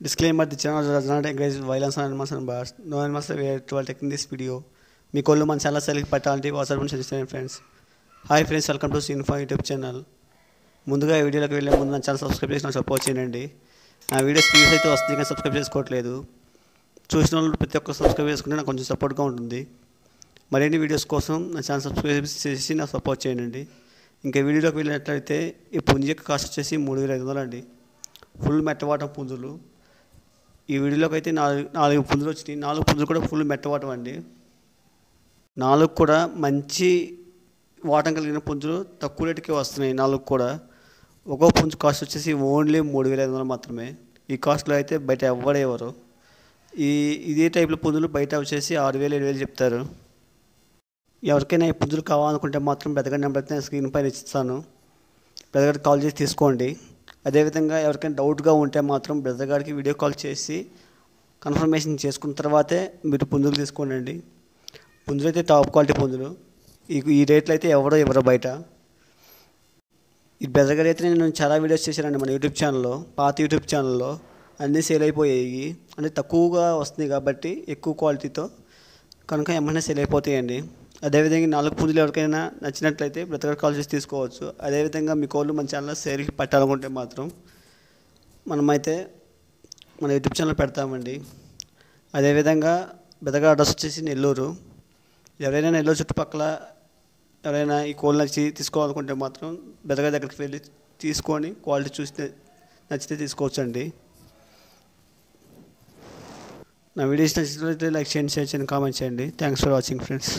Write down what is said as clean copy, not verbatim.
Disclaimer: the channel does not encourage violence or animals and bars. No animals are related while taking this video. మీ కోళ్ళు మన channel select పెట్టాలంటే WhatsApp suggest friends. Hi friends, welcome to seen for YouTube channel. ముందుగా ఈ వీడియోలోకి వెళ్ళే ముందు నా ఛానల్ సబ్స్క్రైబ్ చేసి నాకు సపోర్ట్ చేయండి. నా వీడియోస్ వ్యూస్ అయితే వస్తుంది కానీ సబ్స్క్రైబ్ చేసుకోవట్లేదు. చూసిన వాళ్ళు ప్రతి ఒక్కరు సబ్స్క్రైబ్ చేసుకుంటే నాకు కొంచెం సపోర్ట్గా ఉంటుంది. మరిన్ని వీడియోస్ కోసం నా ఛానల్ సబ్స్క్రైబ్ చేసి నాకు సపోర్ట్ చేయండి. ఇంకా వీడియోలోకి వెళ్ళినట్లయితే ఈ పుంజు యొక్క కాస్ట్ వచ్చేసి 3500 అండి. ఫుల్ మెట్టవాటం పుంజులు. ఈ వీడియోలోకి అయితే నాలుగు పుంజులు వచ్చినాయి. 4 పుంజులు కూడా ఫుల్ మెట్టవాటం అండి. 4 కూడా మంచి వాటం కలిగిన పుంజులు తక్కువ రేటుకే వస్తున్నాయి. 4 కూడా ఒక్కో పుంజు కాస్ట్ వచ్చేసి ఓన్లీ 3500 మాత్రమే. ఈ కాస్ట్లో అయితే బయట ఎవరు ఇదే టైప్లో పుంజులు బయట వచ్చేసి 6000 7000 చెప్తారు. ఎవరికైనా ఈ పుంజులు కావాలనుకుంటే మాత్రం బ్రదర్ నెంబర్ అయితే స్క్రీన్ పైన ఇస్తాను. బ్రదర్ కాల్ చేసి తీసుకోండి. అదేవిధంగా ఎవరికైనా డౌట్గా ఉంటే మాత్రం బ్రదర్ గారికి వీడియో కాల్ చేసి కన్ఫర్మేషన్ చేసుకున్న తర్వాతే మీరు పుంజులు తీసుకోండి. పుంజులు అయితే టాప్ క్వాలిటీ పుంజులు. ఈ రేట్లు అయితే ఎవరో బయట. ఈ బ్రదర్ గారు అయితే నేను చాలా వీడియోస్ చేశానండి మన యూట్యూబ్ ఛానల్లో, పాత యూట్యూబ్ ఛానల్లో. అన్నీ సేల్ అయిపోయాయి. అంటే తక్కువగా వస్తున్నాయి కాబట్టి ఎక్కువ క్వాలిటీతో కనుక ఏమైనా సేల్ అయిపోతాయండి. అదేవిధంగా 4 పుంజులు ఎవరికైనా నచ్చినట్లయితే బ్రదర్ కాల్ చేసి తీసుకోవచ్చు. అదేవిధంగా మీ కోళ్ళు మన ఛానల్లో సేల్కి పెట్టాలనుకుంటే మాత్రం మనమైతే మన యూట్యూబ్ ఛానల్ పెడతామండి. అదేవిధంగా బ్రదర్ అడ్రస్ వచ్చేసి నెల్లూరు. ఎవరైనా నెల్లూరు చుట్టుపక్కల ఎవరైనా ఈ కోళ్ళు నచ్చి తీసుకోవాలనుకుంటే మాత్రం బ్రదర్ దగ్గరికి వెళ్ళి తీసుకొని క్వాలిటీ చూస్తే నచ్చితే తీసుకోవచ్చండి. నా వీడియోస్ నచ్చినట్లయితే లైక్ చేయండి, షేర్ చేయండి, కామెంట్ చేయండి. Thanks for watching friends.